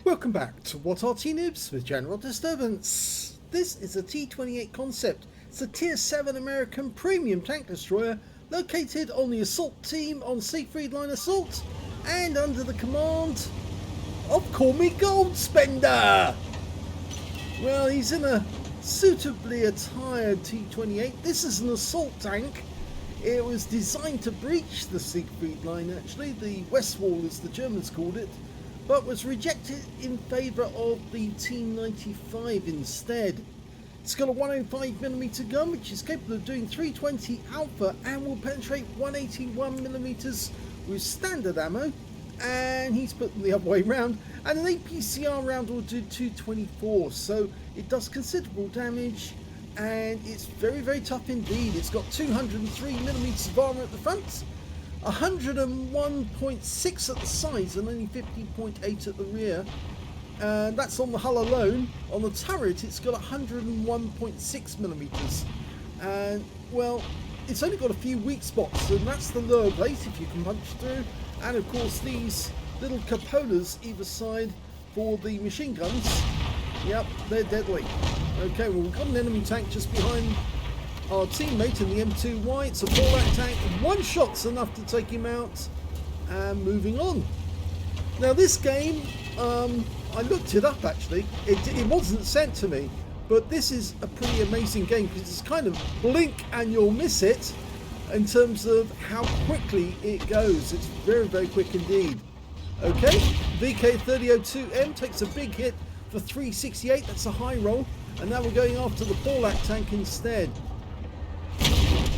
Welcome back to What Arty Noobs with General Disturbance. This is a T28 concept. It's a Tier 7 American premium tank destroyer located on the assault team on Siegfried Line Assault and under the command of Call Me Gold Spender. Well, he's in a suitably attired T28. This is an assault tank. It was designed to breach the Siegfried Line, actually. The West Wall, as the Germans called it, but was rejected in favour of the T28 instead. It's got a 105mm gun, which is capable of doing 320 alpha and will penetrate 181mm with standard ammo. And he's put them the other way round. And an APCR round will do 224, so it does considerable damage. And it's very, very tough indeed. It's got 203mm of armour at the front, 101.6 at the sides and only 50.8 at the rear. And that's on the hull alone. On the turret it's got 101.6mm. And well, it's only got a few weak spots, and that's the lower plate if you can punch through. And of course these little cupolas either side for the machine guns. Yep, they're deadly. Okay, well, we've got an enemy tank just behind our teammate in the M2Y. It's a fallout tank. One shot's enough to take him out. And moving on. Now this game, I looked it up actually. It wasn't sent to me, but this is a pretty amazing game because it's kind of blink and you'll miss it in terms of how quickly it goes. It's very, very quick indeed. Okay, VK3002M takes a big hit for 368. That's a high roll. And now we're going after the fallout tank instead.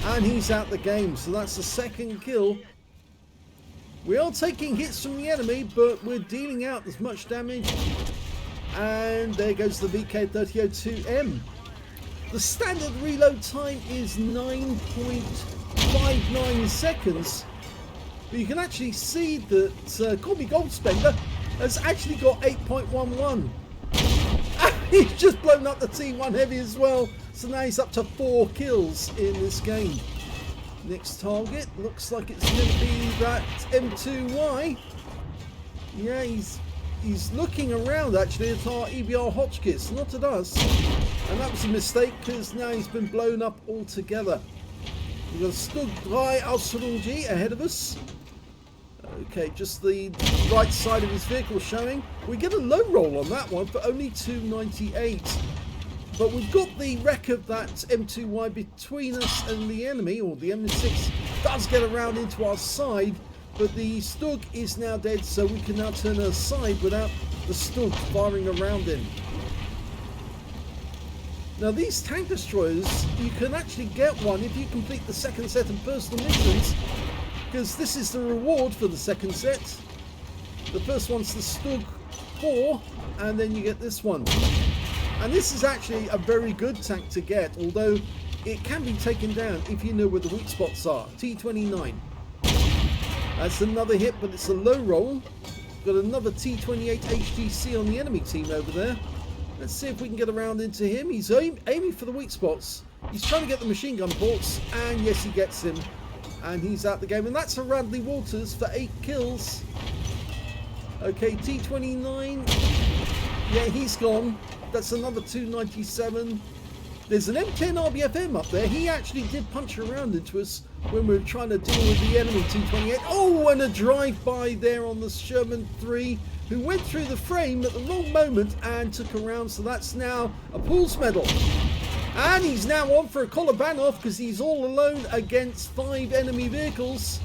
And he's out the game, so that's the second kill. We are taking hits from the enemy, but we're dealing out as much damage. And there goes the VK3002M. The standard reload time is 9.59 seconds. But you can actually see that Call Me Gold Spender has actually got 8.11. He's just blown up the T1 heavy as well, so now he's up to 4 kills in this game. Next target looks like it's going to be that M2Y. Yeah, he's looking around actually at our EBR Hotchkiss, not at us. And that was a mistake because now he's been blown up altogether. We've got Stug 3 Aslains ahead of us. Okay, just the right side of his vehicle showing. We get a low roll on that one for only 298. But we've got the wreck of that M2Y between us and the enemy, or the M6 does get around into our side, but the Stug is now dead, so we can now turn aside without the Stug firing around him. Now these tank destroyers, you can actually get one if you complete the second set of personal missions, because this is the reward for the second set. The first one's the Stug 4, and then you get this one. And this is actually a very good tank to get, although it can be taken down if you know where the weak spots are. T29. That's another hit, but it's a low roll. Got another T28 HDC on the enemy team over there. Let's see if we can get around into him. He's aiming for the weak spots. He's trying to get the machine gun ports, and yes, he gets him. And he's out the game, and that's a Radley Walters for 8 kills. Okay, T29. Yeah, he's gone. That's another 297. There's an M10 RBFM up there. He actually did punch around into us when we were trying to deal with the enemy T28. Oh, and a drive-by there on the Sherman 3, who went through the frame at the wrong moment and took a round. So that's now a Pools medal. And he's now on for a collar ban off because he's all alone against 5 enemy vehicles.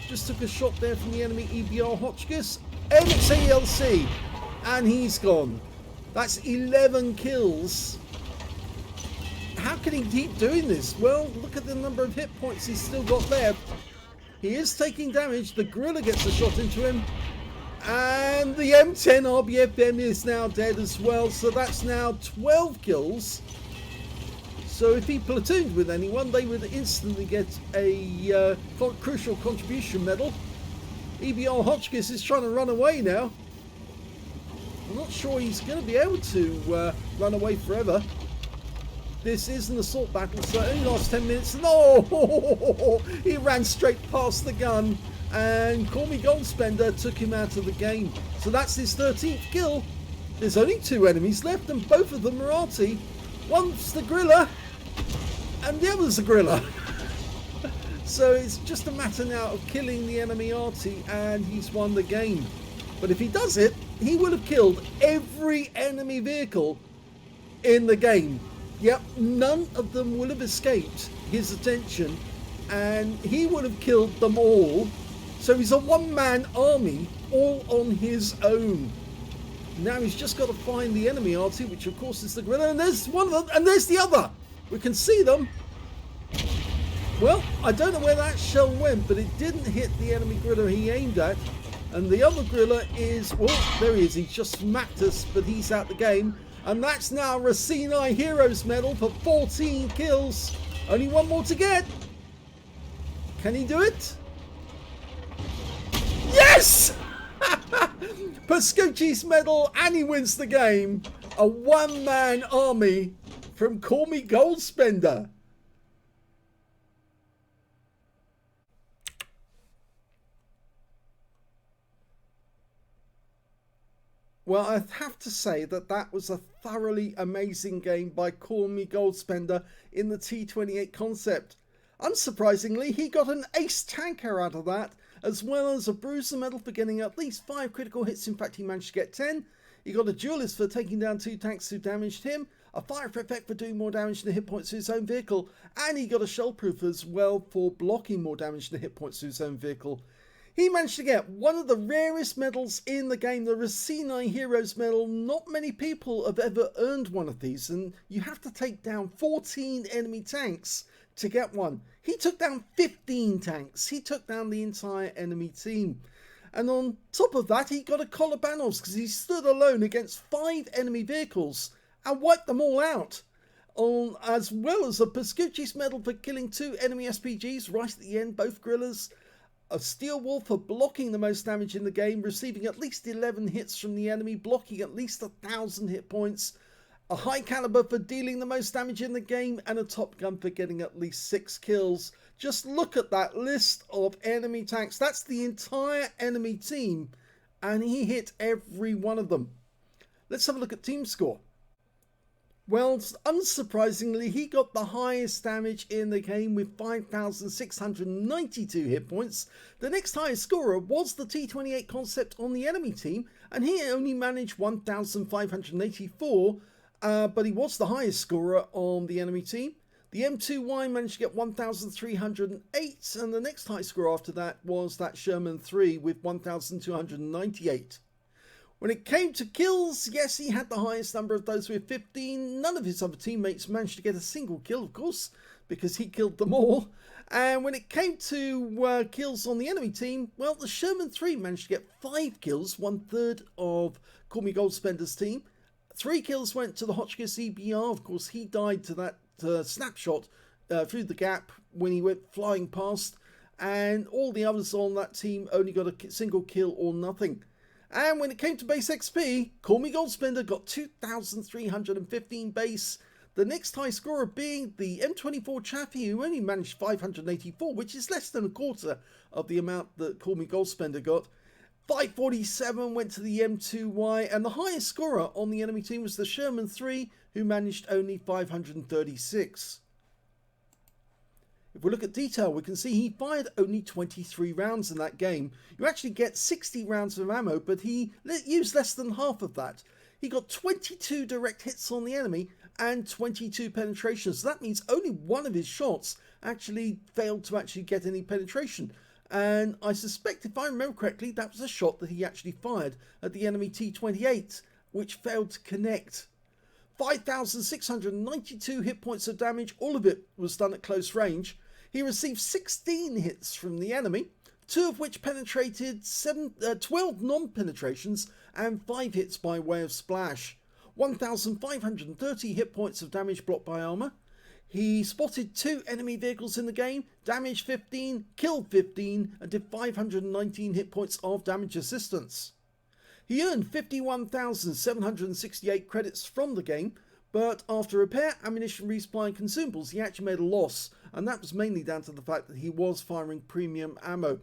Just took a shot there from the enemy EBR Hotchkiss. MXALC. And he's gone. That's 11 kills. How can he keep doing this? Well, look at the number of hit points he's still got left. He is taking damage. The gorilla gets a shot into him. And the M10 RBFM is now dead as well. So that's now 12 kills. So if he platooned with anyone, they would instantly get a crucial contribution medal. EBR Hotchkiss is trying to run away now. I'm not sure he's going to be able to run away forever. This is an assault battle, so it only lasts 10 minutes. No! He ran straight past the gun, and Call Me Gold Spender took him out of the game. So that's his 13th kill. There's only 2 enemies left, and both of them are Arty. One's the Gorilla, and the other's the Gorilla. So it's just a matter now of killing the enemy Arty, and he's won the game. But if he does it, he will have killed every enemy vehicle in the game. Yep, none of them will have escaped his attention, and he would have killed them all. So he's a one-man army all on his own. Now he's just got to find the enemy Arty, which of course is the Gorilla, and there's one of them, and there's the other. We can see them. Well, I don't know where that shell went, but it didn't hit the enemy Gorilla he aimed at. And the other Gorilla is, well, there he is. He's just smacked us, but he's out the game. And that's now Racine Heroes Medal for 14 kills. Only one more to get. Can he do it? Yes! Pascucci's medal, and he wins the game. A one-man army from Call Me Gold Spender. Well, I have to say that that was a thoroughly amazing game by Call Me Gold Spender in the T28 concept. Unsurprisingly, he got an ace tanker out of that, as well as a bruiser medal for getting at least 5 critical hits. In fact, he managed to get 10. He got a duelist for taking down 2 tanks who damaged him, a fire effect for doing more damage than hit points to his own vehicle, and he got a shellproof as well for blocking more damage than hit points to his own vehicle. He managed to get one of the rarest medals in the game, the Racine Heroes Medal. Not many people have ever earned one of these, and you have to take down 14 enemy tanks to get one. He took down 15 tanks. He took down the entire enemy team. And on top of that, he got a collar banos because he stood alone against 5 enemy vehicles and wiped them all out. As well as a Pascucci's medal for killing 2 enemy SPGs right at the end, both Gorillas. A Steel Wolf for blocking the most damage in the game, receiving at least 11 hits from the enemy, blocking at least 1,000 hit points. A High Caliber for dealing the most damage in the game, and a Top Gun for getting at least 6 kills. Just look at that list of enemy tanks. That's the entire enemy team, and he hit every one of them. Let's have a look at team score. Well, unsurprisingly, he got the highest damage in the game with 5,692 hit points. The next highest scorer was the T28 concept on the enemy team, and he only managed 1,584, but he was the highest scorer on the enemy team. The M2Y managed to get 1,308, and the next highest scorer after that was that Sherman 3 with 1,298. When it came to kills, yes, he had the highest number of those with 15. None of his other teammates managed to get a single kill, of course, because he killed them all. And when it came to kills on the enemy team, well, the Sherman 3 managed to get 5 kills, 1/3 of Call Me Gold Spender's team. 3 kills went to the Hotchkiss EBR. Of course, he died to that snapshot through the gap when he went flying past. And all the others on that team only got a single kill or nothing. And when it came to base XP, Call Me Gold Spender got 2,315 base. The next high scorer being the M24 Chaffee, who only managed 584, which is less than a quarter of the amount that Call Me Gold Spender got. 547 went to the M2Y, and the highest scorer on the enemy team was the Sherman 3, who managed only 536. If we look at detail, we can see he fired only 23 rounds in that game. You actually get 60 rounds of ammo, but he used less than half of that. He got 22 direct hits on the enemy and 22 penetrations. So that means only one of his shots actually failed to actually get any penetration. And I suspect, if I remember correctly, that was a shot that he actually fired at the enemy T28, which failed to connect. 5,692 hit points of damage, all of it was done at close range. He received 16 hits from the enemy, 2 of which penetrated, 12 non-penetrations, and 5 hits by way of splash. 1,530 hit points of damage blocked by armor. He spotted 2 enemy vehicles in the game, damaged 15, killed 15, and did 519 hit points of damage assistance. He earned 51,768 credits from the game, But after repair, ammunition, resupply and consumables, he actually made a loss, and that was mainly down to the fact that he was firing premium ammo.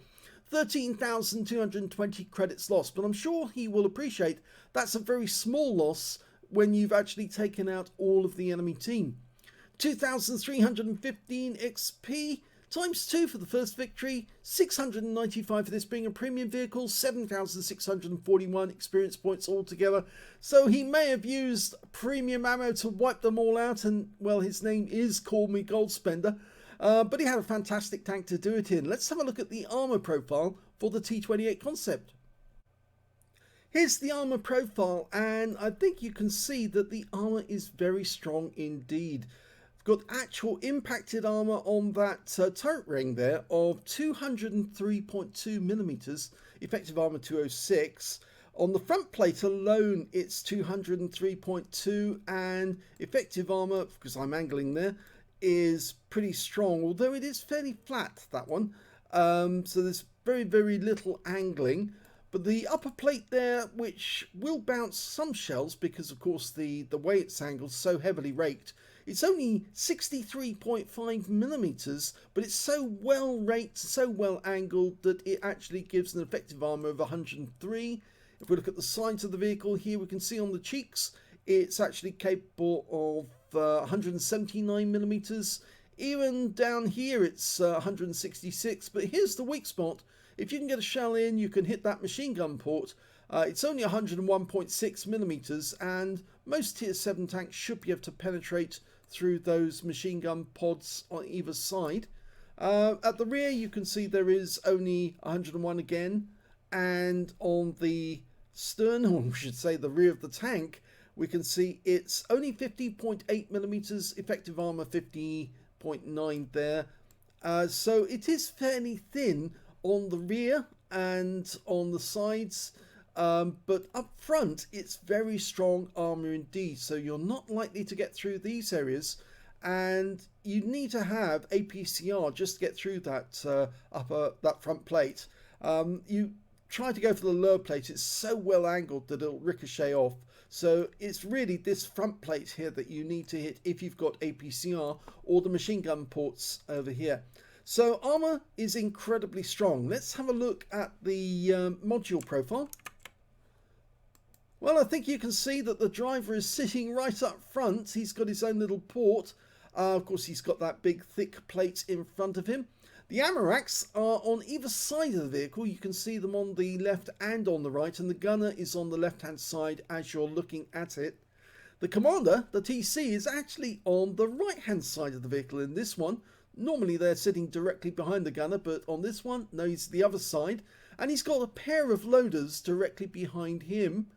13,220 credits lost, but I'm sure he will appreciate that's a very small loss when you've actually taken out all of the enemy team. 2,315 XP times 2 for the first victory, 695 for this being a premium vehicle, 7,641 experience points altogether. So he may have used premium ammo to wipe them all out, and well, his name is Call Me Gold Spender, but he had a fantastic tank to do it in. Let's have a look at the armor profile for the T28 concept. Here's the armor profile, and I think you can see that the armor is very strong indeed. Got actual impacted armor on that turret ring there of 203.2 millimeters, effective armor 206. On the front plate alone, it's 203.2, and effective armor, because I'm angling there, is pretty strong, although it is fairly flat, that one. So there's very, very little angling. But the upper plate there, which will bounce some shells because, of course, the way it's angled, so heavily raked, it's only 63.5 millimeters, but it's so well raked, so well angled that it actually gives an effective armor of 103. If we look at the sides of the vehicle here, we can see on the cheeks, it's actually capable of 179 millimeters. Even down here, it's 166. But here's the weak spot. If you can get a shell in, you can hit that machine gun port. It's only 101.6 millimeters, and most tier 7 tanks should be able to penetrate through those machine gun pods on either side. At the rear, you can see there is only 101 again, and on the stern, or we should say the rear of the tank, we can see it's only 50.8 millimeters, effective armor 50.9 there. So it is fairly thin on the rear and on the sides, but up front it's very strong armor indeed, so you're not likely to get through these areas, and you need to have APCR just to get through that that front plate. You try to go for the lower plate, it's so well angled that it'll ricochet off, so it's really this front plate here that you need to hit if you've got APCR, or the machine gun ports over here. So armor is incredibly strong. Let's have a look at the module profile. Well, I think you can see that the driver is sitting right up front. He's got his own little port. Of course, he's got that big thick plate in front of him. The ammo racks are on either side of the vehicle. You can see them on the left and on the right, and the gunner is on the left-hand side as you're looking at it. The commander, the TC, is actually on the right-hand side of the vehicle in this one. Normally they're sitting directly behind the gunner, but on this one, no, he's the other side. And he's got a pair of loaders directly behind him.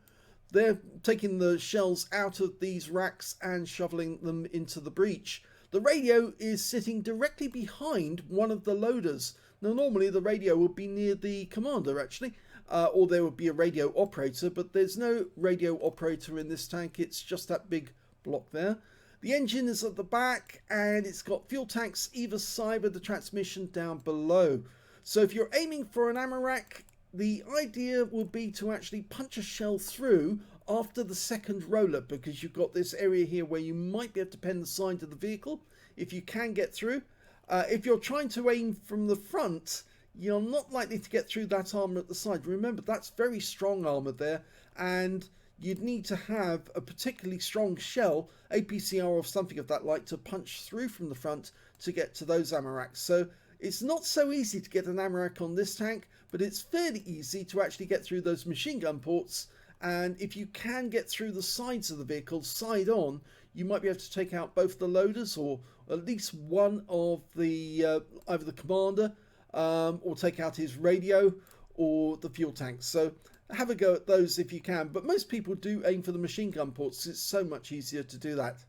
They're taking the shells out of these racks and shoveling them into the breach. The radio is sitting directly behind one of the loaders. Now normally the radio would be near the commander actually, or there would be a radio operator, but there's no radio operator in this tank. It's just that big block there. The engine is at the back, and it's got fuel tanks either side with the transmission down below. So if you're aiming for an ammo rack, the idea would be to actually punch a shell through after the second roller, because you've got this area here where you might be able to pen the side of the vehicle if you can get through. If you're trying to aim from the front, you're not likely to get through that armor at the side. Remember, that's very strong armor there, and you'd need to have a particularly strong shell, APCR or something of that like, to punch through from the front to get to those ammo racks. So it's not so easy to get an ammo rack on this tank, but it's fairly easy to actually get through those machine gun ports. And if you can get through the sides of the vehicle, side on, you might be able to take out both the loaders, or at least one of the either the commander, or take out his radio or the fuel tanks. So have a go at those if you can, but most people do aim for the machine gun ports. It's so much easier to do that.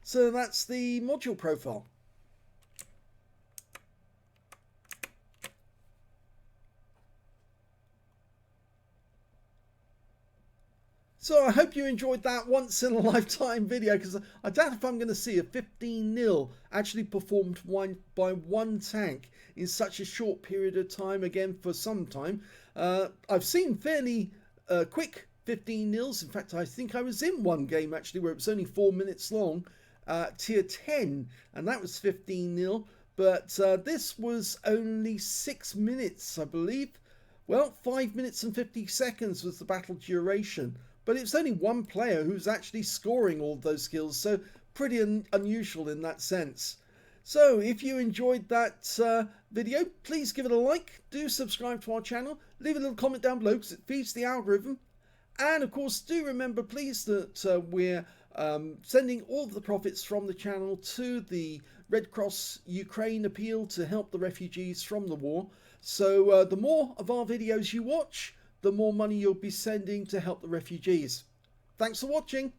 So that's the module profile. So I hope you enjoyed that once in a lifetime video, because I doubt if I'm going to see a 15-0 actually performed by one tank in such a short period of time again for some time. I've seen fairly quick 15 nils. In fact, I think I was in one game actually where it was only 4 minutes long, tier 10, and that was 15-0. But this was only 6 minutes, I believe. Well, 5 minutes and 50 seconds was the battle duration. But it's only one player who's actually scoring all those kills, so pretty unusual in that sense. So if you enjoyed that video, please give it a like, do subscribe to our channel, leave a little comment down below because it feeds the algorithm. And of course, do remember please that we're sending all of the profits from the channel to the Red Cross Ukraine appeal to help the refugees from the war. So the more of our videos you watch, the more money you'll be sending to help the refugees. Thanks for watching.